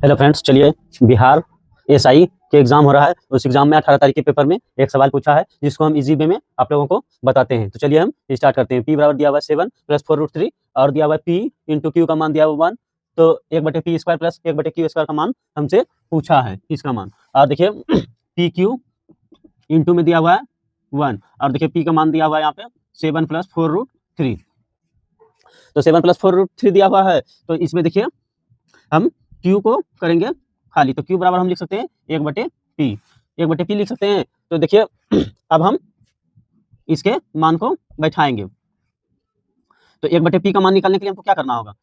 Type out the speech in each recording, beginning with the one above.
Hello friends, चलिए Bihar SI के exam हो रहा है। उस एग्जाम में 18 तारीख के पेपर में एक सवाल पूछा है जिसको हम इजी वे में आप लोगों को बताते हैं। तो चलिए हम स्टार्ट करते हैं। पी बराबर दिया हुआ 7 + 4√3 और दिया हुआ पी इंटू क्यू का मान दिया हुआ 1। तो 1/p² + 1/q² का मान हमसे पूछा है, इसका मान। और देखिए पी क्यू इंटू में दिया हुआ है 1 और देखिए पी का मान दिया हुआ है यहाँ पे 7 + 4√3। तो 7 + 4√3 दिया हुआ है। तो इसमें देखिए हम Q को करेंगे खाली। तो Q बराबर हम लिख सकते हैं 1/p, 1/p लिख सकते हैं। तो देखिए अब हम इसके मान को बैठाएंगे। तो 1/p का मान निकालने के लिए हमको क्या करना होगा,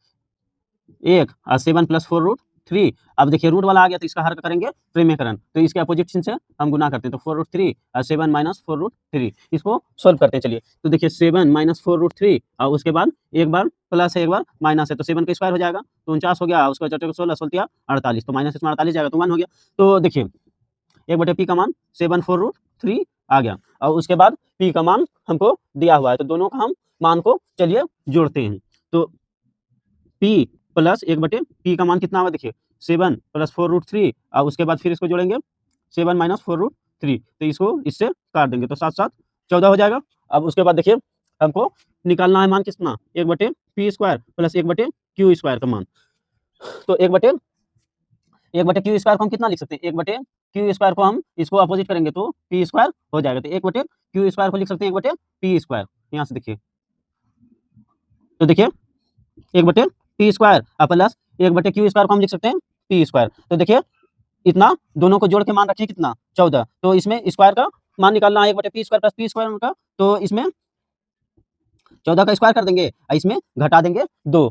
1 और 7 + 4√3। अब देखिए रूट वाला आ गया तो इसका हर का करेंगे प्रेमीकरण, तो इसके अपोजिट चिन्ह से हम गुना करते हैं। तो 4√3 और 7 - 4√3 इसको सोल्व करते हैं। चलिए तो देखिए 7 - 4√3 और उसके बाद एक बार प्लस है एक बार माइनस है, तो 7 का स्क्वायर हो जाएगा तो 49 हो गया। उसका 4 16 16 48, तो माइनस इसमें 48 जाएगा तो 1 हो गया। तो देखिए 1/p का मान 7/4√3 आ गया और उसके बाद p का मान हमको दिया हुआ है। तो दोनों का हम मान को चलिए जोड़ते हैं। तो p + 1/p का मान कितना होगा, देखिए 7 + 4√3 और उसके बाद फिर इसको जोड़ेंगे 7 - 4√3, तो इसको इससे काट देंगे तो 7 7 14 हो जाएगा। अब उसके बाद देखिए हमको निकालना है मान कितना, 1/p² + 1/q² का मान। तो 1/q² को हम कितना लिख सकते हैं, 1/q² को हम इसको अपोजिट करेंगे तो p² हो जाएगा। तो 1/q² को लिख सकते हैं 1/p²। यहाँ से देखिए तो देखिए 1/p² प्लस 1/q² को हम लिख सकते हैं p²। तो देखिए इतना दोनों को जोड़ के मान रखिए कितना 14। तो इसमें स्क्वायर का मान निकालना है 1/p² + p² का। तो इसमें 14 का स्क्वायर कर देंगे और इसमें घटा देंगे 2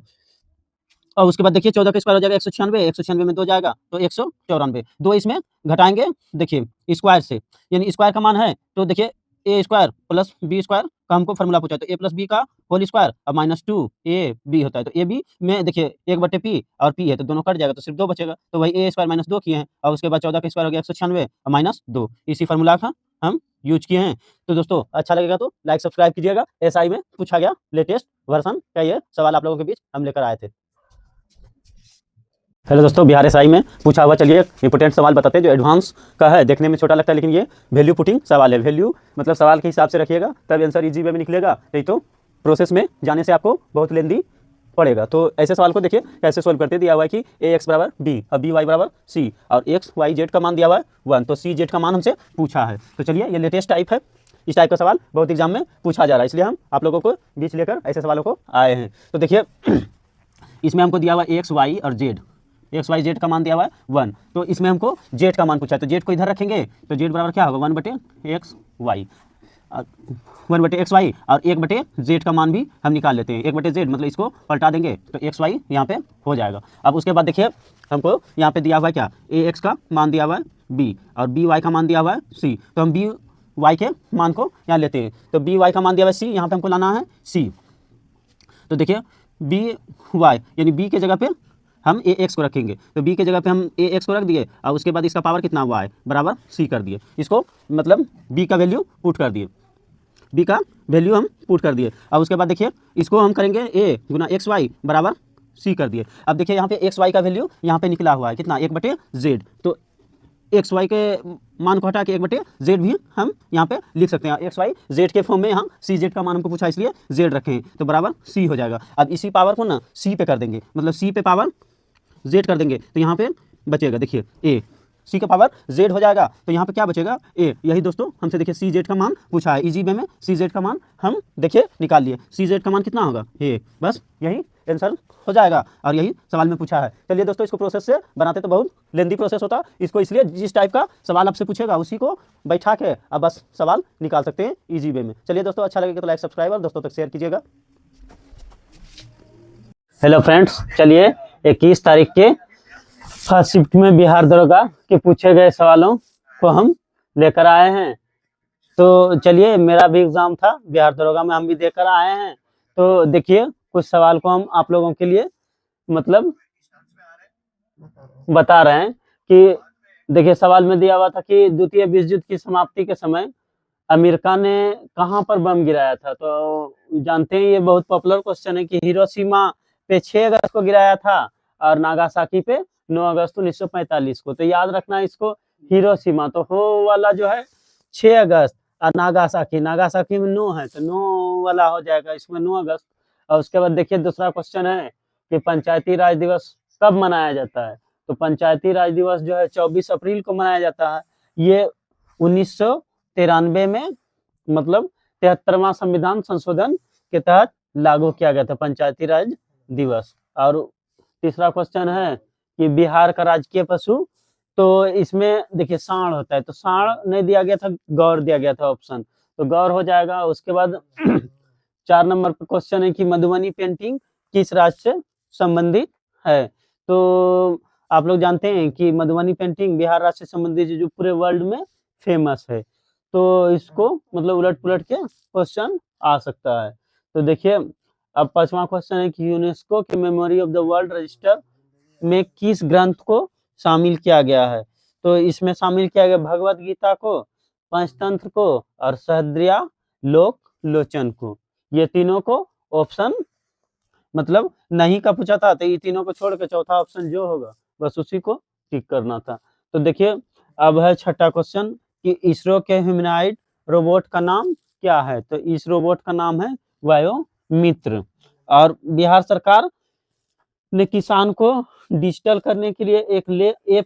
और उसके बाद देखिए 14 का स्क्वायर हो जाएगा 196, 196 में 2 जाएगा तो 194। 2 इसमें घटाएंगे देखिए स्क्वायर से, यानी स्क्वायर का मान है। तो देखिए a² + b² का हमको फार्मूला पूछा है। तो a + b का होल स्क्वायर और -2 a b होता है। तो a b में देखिए 1/p और p है तो दोनों कट जाएगा तो सिर्फ 2 बचेगा। तो वही a² - 2 किए हैं और उसके बाद 14 का स्क्वायर हो गया 196 और -2, इसी फार्मूला का हम यूज किए हैं। तो दोस्तों अच्छा लगेगा तो लाइक सब्सक्राइब कीजिएगा। एसआई में पूछा गया लेटेस्ट वर्जन का ये सवाल आप लोगों के बीच हम लेकर आए थे। हेलो दोस्तों, बिहार एसआई में पूछा हुआ चलिए इंपोर्टेंट सवाल बताते हैं जो एडवांस का है। देखने में छोटा लगता है लेकिन ये वैल्यू पुटिंग सवाल है। वैल्यू मतलब सवाल के हिसाब से रखिएगा तब आंसर इजी वे में निकलेगा, नहीं तो प्रोसेस में जाने से आपको बहुत लेंदी पड़ेगा। तो ऐसे सवाल को देखिए कैसे सोल्व करते दिया हुआ है कि ax = b और by = c और x y z का मान दिया हुआ है 1, तो c z का मान हमसे पूछा है। तो चलिए ये लेटेस्ट टाइप है, इस टाइप का सवाल बहुत एग्जाम में पूछा जा रहा है, इसलिए हम आप लोगों को बीच लेकर ऐसे सवालों को आए हैं। तो देखिए इसमें हमको दिया हुआ x y और z, एक्स वाई जेड का मान दिया हुआ है 1। तो इसमें हमको जेड का मान पूछा है तो जेड को इधर रखेंगे तो जेड बराबर क्या होगा 1/x y, 1/x y और 1/z का मान भी हम निकाल लेते हैं। 1/z मतलब इसको पलटा देंगे तो एक्स वाई यहाँ पे हो जाएगा। अब उसके बाद देखिए हमको यहाँ पे दिया हुआ है क्या, ax का मान दिया हुआ है b और by का मान दिया हुआ है c। तो हम by के मान को यहाँ लेते हैं। तो by का मान दिया हुआ है c, यहाँ पे हमको लाना है c। तो देखिए by यानी b के जगह पे हम ax को रखेंगे। तो b के जगह पे हम ax को रख दिए और उसके बाद इसका पावर कितना y बराबर c कर दिए। इसको मतलब b का वैल्यू पुट कर दिए, b का वैल्यू हम पुट कर दिए और उसके बाद देखिए इसको हम करेंगे a गुना xy बराबर c कर दिए। अब देखिए यहाँ पे xy का वैल्यू यहाँ पे निकला हुआ है कितना 1/z। तो xy के मान को हटा के 1/z भी हम यहाँ पे लिख सकते हैं। xy z के फॉर्म में यहाँ cz का मान हमको पूछा इसलिए z रखे हैं तो बराबर c हो जाएगा। अब इसी पावर को ना c पे कर देंगे, मतलब c पे पावर z कर देंगे तो यहाँ पे बचेगा देखिए a, c का पावर z हो जाएगा तो यहाँ पे क्या बचेगा a। यही दोस्तों हमसे देखिए cz का मान पूछा है, इजी वे में cz का मान हम देखिए निकाल लिए। cz का मान कितना होगा a, बस यही आंसर हो जाएगा और यही सवाल में पूछा है। चलिए दोस्तों इसको प्रोसेस से बनाते तो बहुत लेंदी प्रोसेस होता, इसको इसलिए जिस टाइप का सवाल आपसे पूछेगा उसी को बैठा के अब बस सवाल निकाल सकते हैं इजी वे में। चलिए दोस्तों अच्छा लगेगा तो लाइक सब्सक्राइब और दोस्तों तक शेयर कीजिएगा। हेलो फ्रेंड्स, चलिए 21 तारीख के फर्स्ट शिफ्ट में बिहार दरोगा के पूछे गए सवालों को हम लेकर आए हैं। तो चलिए मेरा भी एग्जाम था बिहार दरोगा में, हम भी देकर आए हैं। तो देखिए कुछ सवाल को हम आप लोगों के लिए मतलब बता रहे हैं कि देखिए सवाल में दिया हुआ था कि द्वितीय विश्व युद्ध की समाप्ति के समय अमेरिका ने कहां पर बम गिराया था। तो जानते हैं ये बहुत पॉपुलर क्वेश्चन है कि हिरोशिमा पे 6 अगस्त को गिराया था और नागासाकी पे 9 अगस्त 1945 को। तो याद रखना इसको, हिरोशिमा तो हो वाला जो है 6 अगस्त, और नागासाकी, नागासाकी में 9 है तो 9 वाला हो जाएगा इसमें 9 अगस्त। और उसके बाद देखिए दूसरा क्वेश्चन है कि पंचायती राज दिवस कब मनाया जाता है। तो पंचायती राज दिवस जो है 24 अप्रैल को मनाया जाता है। ये 1993 में मतलब 73वां संविधान संशोधन के तहत लागू किया गया था पंचायती राज दिवस। और तीसरा क्वेश्चन है कि बिहार का राजकीय पशु, तो इसमें देखिए सांड होता है, तो सांड नहीं दिया गया था, गौर दिया गया था ऑप्शन, तो गौर हो जाएगा। उसके बाद 4 नंबर पर क्वेश्चन है कि मधुबनी पेंटिंग किस राज्य से संबंधित है। तो आप लोग जानते हैं कि मधुबनी पेंटिंग बिहार राज्य से संबंधित जो पूरे वर्ल्ड में फेमस है। तो इसको मतलब उलट पुलट के क्वेश्चन आ सकता है। तो देखिए अब 5वां क्वेश्चन है कि यूनेस्को के memory of the world register में किस ग्रंथ को शामिल किया गया है। तो इसमें शामिल किया गया भगवत गीता को, पंचतंत्र को और सहस्त्रिया लोक लोचन को। ये तीनों को ऑप्शन मतलब नहीं का पूछा था, तो ये तीनों को छोड़ के चौथा ऑप्शन जो होगा बस उसी को टिक करना था। तो देखिए अब है छठा क्वेश्चन कि इसरो के ह्यूमनॉइड रोबोट का नाम क्या है। तो इस रोबोट का नाम है वायोमित्र। और बिहार सरकार ने किसान को डिजिटल करने के लिए एक ऐप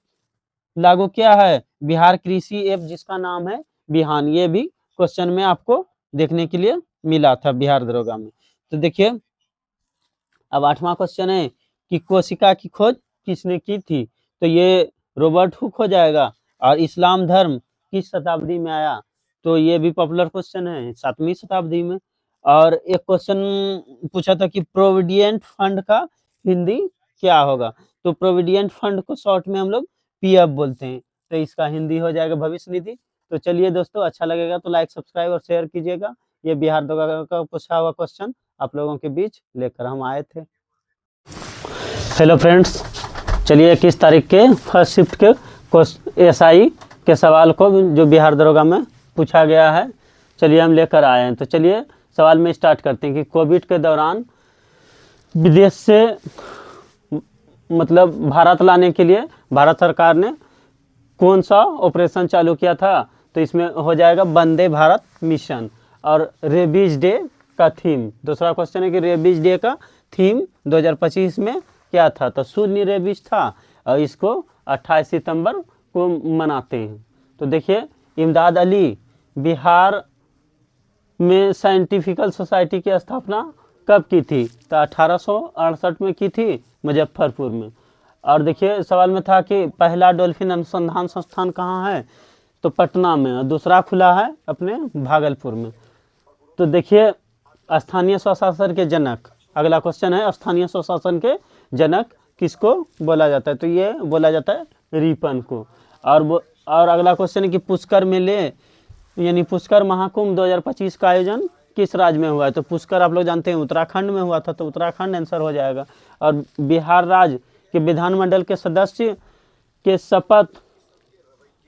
लागू किया है, बिहार कृषि ऐप, जिसका नाम है बिहान। ये भी क्वेश्चन में आपको देखने के लिए मिला था बिहार दरोगा में। तो देखिए अब 8वां क्वेश्चन है कि कोशिका की खोज किसने की थी। तो ये रॉबर्ट हुक हो जाएगा। और इस्लाम धर्म किस शताब्दी में आया। तो ये भी पॉपुलर क्वेश्चन है, 7वीं शताब्दी में। और एक क्वेश्चन पूछा था कि प्रोविडेंट फंड का हिंदी क्या होगा। तो प्रोविडेंट फंड को शॉर्ट में हम लोग पीएफ बोलते हैं, तो इसका हिंदी हो जाएगा भविष्य निधि। तो चलिए दोस्तों, अच्छा लगेगा तो लाइक सब्सक्राइब और शेयर कीजिएगा। ये बिहार दरोगा का पूछा हुआ क्वेश्चन आप लोगों के बीच लेकर हम आए थे। हेलो फ्रेंड्स, चलिए 21 तारीख के फर्स्ट शिफ्ट के एसआई के सवाल को जो बिहार दरोगा में पूछा गया है, चलिए हम लेकर आए हैं। तो चलिए सवाल में स्टार्ट करते हैं कि कोविड के दौरान विदेश से मतलब भारत लाने के लिए भारत सरकार ने कौन सा ऑपरेशन चालू किया था। तो इसमें हो जाएगा वंदे भारत मिशन। और रेबीज डे का थीम, दूसरा क्वेश्चन है कि रेबीज डे का थीम 2025 में क्या था। तो शून्य रेबीज था और इसको 28 सितंबर को मनाते हैं। तो देखिए इमदाद अली बिहार में साइंटिफिकल सोसाइटी की स्थापना कब की थी। तो 1868 में की थी मुजफ्फरपुर में। और देखिए सवाल में था कि पहला डॉल्फिन अनुसंधान संस्थान कहाँ है। तो पटना में, और दूसरा खुला है अपने भागलपुर में। तो देखिए स्थानीय स्वशासन के जनक, अगला क्वेश्चन है स्थानीय स्वशासन के जनक किसको बोला जाता है। तो ये बोला जाता है रिपन को। और अगला क्वेश्चन है कि पुष्कर मेले यानी पुष्कर महाकुंभ 2025 का आयोजन किस राज्य में हुआ है। तो पुष्कर आप लोग जानते हैं उत्तराखंड में हुआ था, तो उत्तराखंड आंसर हो जाएगा। और बिहार राज्य के विधानमंडल के सदस्य के शपथ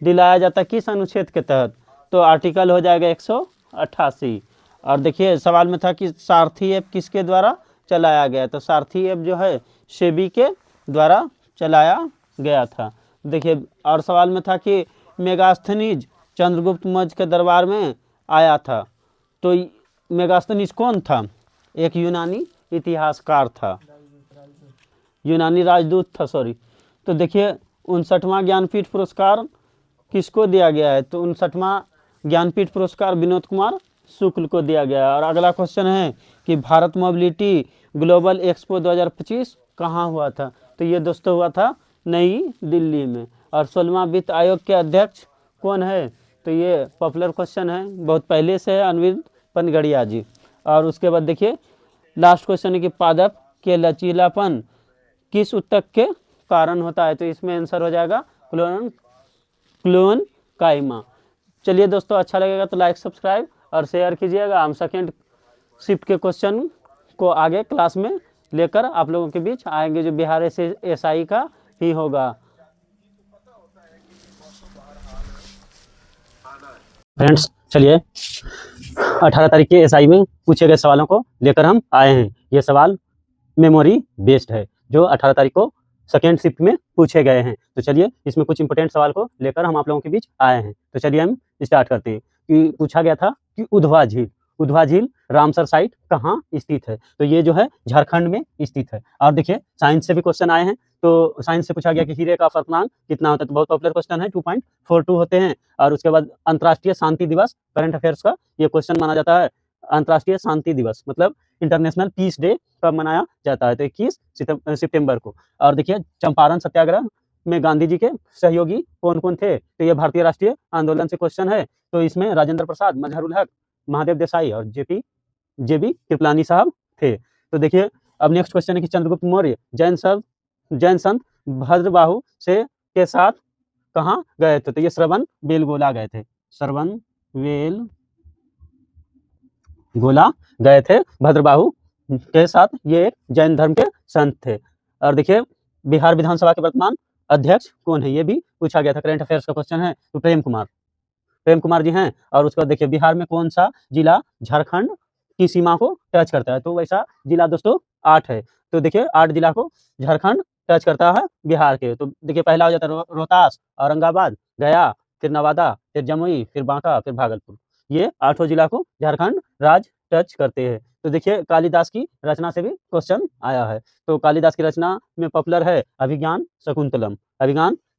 दिलाया जाता किस अनुच्छेद के तहत। तो आर्टिकल हो जाएगा 188। और देखिए सवाल में था कि सारथी ऐप किसके द्वारा चलाया गया। तो सारथी ऐप जो है सेबी के द्वारा चलाया गया था। देखिए और सवाल में था कि मेगास्थनीज चंद्रगुप्त मौर्य के दरबार में आया था। तो मेगास्थनीज कौन था। एक यूनानी इतिहासकार था, यूनानी राजदूत था, सॉरी। तो देखिए 59वां ज्ञानपीठ पुरस्कार किसको दिया गया है। तो 59वां ज्ञानपीठ पुरस्कार विनोद कुमार शुक्ल को दिया गया है। और अगला क्वेश्चन है कि भारत मोबिलिटी ग्लोबल एक्सपो 2025 कहाँ हुआ था। तो ये दोस्तों हुआ था नई दिल्ली में। और 16वां वित्त आयोग के अध्यक्ष कौन है। तो ये पॉपुलर क्वेश्चन है, बहुत पहले से है, अरविंद पनगड़िया जी। और उसके बाद देखिए लास्ट क्वेश्चन है कि पादप के लचीलापन किस ऊतक के कारण होता है। तो इसमें आंसर हो जाएगा क्लोन काइमा। चलिए दोस्तों, अच्छा लगेगा तो लाइक सब्सक्राइब और शेयर कीजिएगा। हम सेकेंड शिफ्ट के क्वेश्चन को आगे क्लास में लेकर आप लोगों के बीच आएंगे, जो बिहार एसआई का ही होगा। फ्रेंड्स चलिए 18 तारीख के एसआई में पूछे गए सवालों को लेकर हम आए हैं। ये सवाल मेमोरी बेस्ड है जो 18 तारीख को सेकेंड शिफ्ट में पूछे गए हैं। तो चलिए इसमें कुछ इंपॉर्टेंट सवाल को लेकर हम आप लोगों के बीच आए हैं। तो चलिए हम स्टार्ट करते हैं कि पूछा गया था कि उधवा झील रामसर साइट कहाँ स्थित है। तो ये जो है झारखंड में स्थित है। और देखिए साइंस से भी क्वेश्चन आए हैं। तो साइंस से पूछा गया कि हीरे का अपर्तनांक कितना होता है। तो बहुत पॉपुलर क्वेश्चन है, 2.42 होते हैं। और उसके बाद अंतर्राष्ट्रीय शांति दिवस करंट अफेयर्स का ये क्वेश्चन माना जाता है। अंतर्राष्ट्रीय शांति दिवस मतलब इंटरनेशनल पीस डे कब मनाया जाता है। तो 21 सितंबर को। और देखिए चंपारण सत्याग्रह में गांधी जी के सहयोगी कौन कौन थे। तो ये भारतीय राष्ट्रीय आंदोलन से क्वेश्चन है। तो इसमें राजेंद्र प्रसाद, मजहरुल हक, महादेव देसाई और जेबी कृपलानी साहब थे। तो देखिए अब नेक्स्ट क्वेश्चन है कि चंद्रगुप्त मौर्य जैन संत भद्रबाहु से के साथ कहाँ गए थे। तो ये श्रवण बेलगोला गए थे। श्रवण बेलगोला गए थे भद्रबाहु के साथ। ये एक जैन धर्म के संत थे। और देखिए बिहार विधानसभा के वर्तमान अध्यक्ष कौन है, ये भी पूछा गया था। करंट अफेयर्स का क्वेश्चन है। तो प्रेम कुमार जी हैं। और उसके बाद देखिए बिहार में कौन सा जिला झारखंड की सीमा को टच करता है। तो वैसा जिला दोस्तों 8 है। तो देखिए 8 जिला को झारखंड टच करता है बिहार के। तो देखिए पहला हो जाता है रोहतास, औरंगाबाद, गया, फिर नवादा, फिर जमुई, फिर बांका, फिर भागलपुर। ये 8 जिला को झारखंड राज्य टच करते हैं। तो देखिए कालिदास की रचना से भी क्वेश्चन आया है। तो कालिदास की रचना में पॉपुलर है अभिज्ञान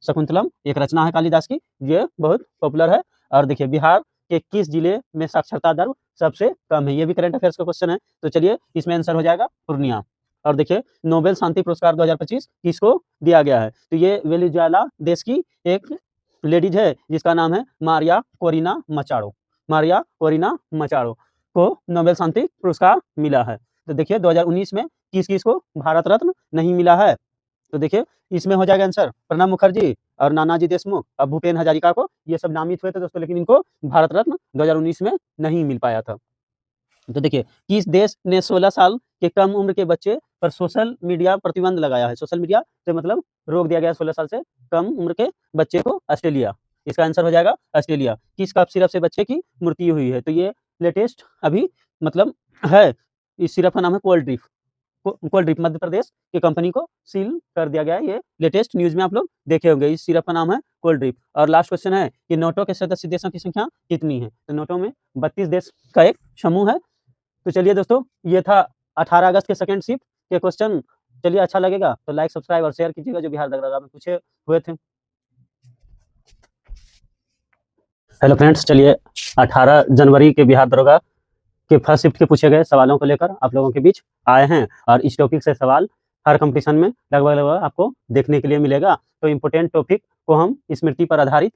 शकुंतलम एक रचना है कालिदास की, ये बहुत पॉपुलर है। और देखिए बिहार के किस जिले में साक्षरता दर सबसे कम है, ये भी करंट अफेयर्स का क्वेश्चन है। तो चलिए इसमें आंसर हो जाएगा पूर्णिया। और देखिए नोबेल शांति पुरस्कार 2025 किसको दिया गया है। तो ये वेनेजुएला देश की एक लेडीज है जिसका नाम है मारिया कोरिना मचाड़ो को नोबेल शांति पुरस्कार मिला है। तो देखिए 2019 में किस को भारत रत्न नहीं मिला है। तो देखिए इसमें हो जाएगा आंसर प्रणब मुखर्जी और नानाजी देशमुख और भूपेन हजारिका को, ये सब नामित हुए थे दोस्तों, लेकिन इनको भारत रत्न 2019 में नहीं मिल पाया था। तो देखिए किस देश ने 16 साल के कम उम्र के बच्चे पर सोशल मीडिया प्रतिबंध लगाया है। सोशल मीडिया से मतलब रोक दिया गया 16 साल से कम उम्र के बच्चे को। ऑस्ट्रेलिया, इसका आंसर हो जाएगा ऑस्ट्रेलिया। किस कप सिरप से बच्चे की मृत्यु हुई है। तो ये लेटेस्ट अभी मतलब है, इस सिरप का नाम है कोल्ड ड्रिप मध्य प्रदेश की कंपनी को सील कर दिया गया है। ये लेटेस्ट न्यूज में आप लोग देखे होंगे। इस सिरप का नाम है कोल्ड ड्रिप। और लास्ट क्वेश्चन है कि नोटो के सदस्य देशों की संख्या कितनी है। तो नोटो में 32 देश का एक समूह है। तो चलिए दोस्तों ये था 18 अगस्त के सेकंड शिफ्ट के क्वेश्चन। चलिए अच्छा लगेगा तो लाइक सब्सक्राइब और शेयर कीजिएगा जो बिहार दरोगा में पूछे हुए थे। हेलो फ्रेंड्स, चलिए 18 जनवरी के बिहार दरोगा के फर्स्ट शिफ्ट के पूछे गए सवालों को लेकर आप लोगों के बीच आए हैं। और इस टॉपिक से सवाल हर कंपटीशन में लगभग आपको देखने के लिए मिलेगा। तो इम्पोर्टेंट टॉपिक को हम स्मृति पर आधारित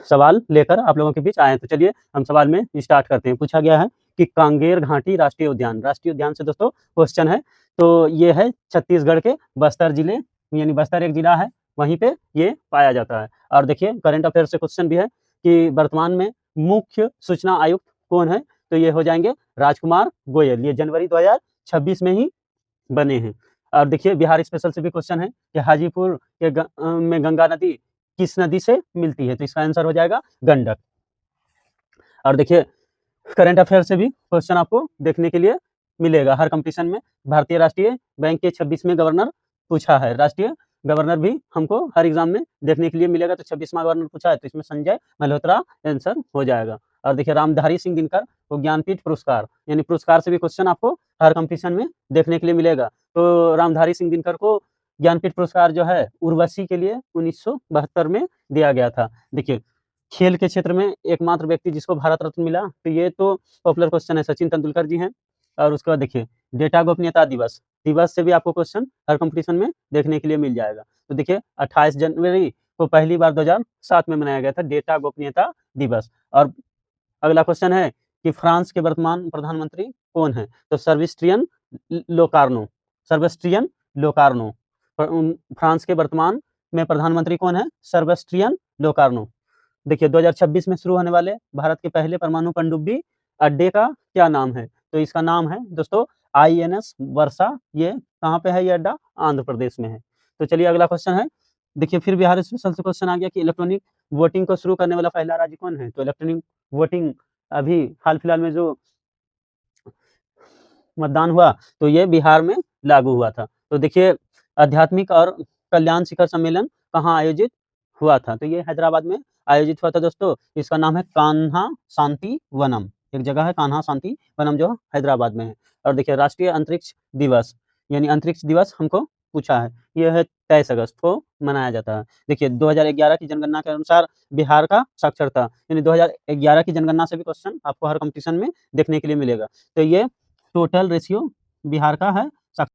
सवाल लेकर आप लोगों के बीच आए हैं। तो चलिए हम सवाल में स्टार्ट करते हैं। पूछा गया है कि कांगेर घाटी राष्ट्रीय उद्यान से दोस्तों क्वेश्चन है। तो ये है छत्तीसगढ़ के बस्तर जिले, यानी बस्तर एक जिला है, वहीं पे ये पाया जाता है। और देखिए करंट अफेयर से क्वेश्चन भी है कि वर्तमान में मुख्य सूचना आयुक्त कौन है। तो ये हो जाएंगे राजकुमार गोयल। ये जनवरी 2026 में ही बने हैं। और देखिए बिहार स्पेशल से भी क्वेश्चन है कि हाजीपुर के में गंगा नदी किस नदी से मिलती है। तो इसका आंसर हो जाएगा गंडक। और देखिए करंट अफेयर से भी क्वेश्चन आपको देखने के लिए मिलेगा हर कंपटीशन में। भारतीय राष्ट्रीय बैंक के 26वें गवर्नर पूछा है। राष्ट्रीय गवर्नर भी हमको हर एग्जाम में देखने के लिए मिलेगा। तो 26वां गवर्नर पूछा है, तो इसमें संजय मल्होत्रा आंसर हो जाएगा। और देखिए रामधारी सिंह दिनकर को ज्ञानपीठ पुरस्कार, यानी पुरस्कार से भी क्वेश्चन आपको हर कंपटीशन में देखने के लिए मिलेगा। तो रामधारी सिंह दिनकर को ज्ञानपीठ पुरस्कार जो है उर्वशी के लिए 1972 में दिया गया था। देखिए खेल के क्षेत्र में एकमात्र व्यक्ति जिसको भारत रत्न मिला, तो ये तो पॉपुलर क्वेश्चन है, सचिन तेंदुलकर जी हैं। और उसके बाद देखिए डेटा गोपनीयता दिवस से भी आपको क्वेश्चन हर कंपटीशन में देखने के लिए मिल जाएगा। तो देखिए 28 जनवरी को पहली बार 2007 में मनाया गया था डेटा गोपनीयता दिवस। और अगला क्वेश्चन है कि फ्रांस के वर्तमान प्रधानमंत्री कौन है। तो सर्बिस्ट्रियन लोकारनो। फ्रांस के वर्तमान में प्रधानमंत्री कौन है, सर्बिस्ट्रियन लोकारनो। देखिए 2026 में शुरू होने वाले भारत के पहले परमाणु पनडुब्बी अड्डे का क्या नाम है। तो इसका नाम है दोस्तों INS वर्षा। ये कहाँ पे है ये अड्डा, आंध्र प्रदेश में है। तो चलिए अगला क्वेश्चन है। देखिए फिर बिहार स्पेशल से क्वेश्चन आ गया कि इलेक्ट्रॉनिक वोटिंग को शुरू करने वाला पहला राज्य कौन है। तो इलेक्ट्रॉनिक वोटिंग अभी हाल फिलहाल में जो मतदान हुआ तो ये बिहार में लागू हुआ था। तो देखिए आध्यात्मिक और कल्याण शिखर सम्मेलन कहाँ आयोजित हुआ था? तो ये हैदराबाद में आयोजित हुआ था दोस्तों। इसका नाम है कान्हा शांति वनम। एक जगह है कान्हा शांति वनम जो हैदराबाद में है। और देखिए राष्ट्रीय अंतरिक्ष दिवस यानी अंतरिक्ष दिवस हमको पूछा है। ये है 23 अगस्त को मनाया जाता है। देखिए 2011 की जनगणना के अनुसार बिहार का साक्षरता यानी 2011 की जनगणना से भी क्वेश्चन आपको हर कॉम्पिटिशन में देखने के लिए मिलेगा। तो ये टोटल रेशियो बिहार का है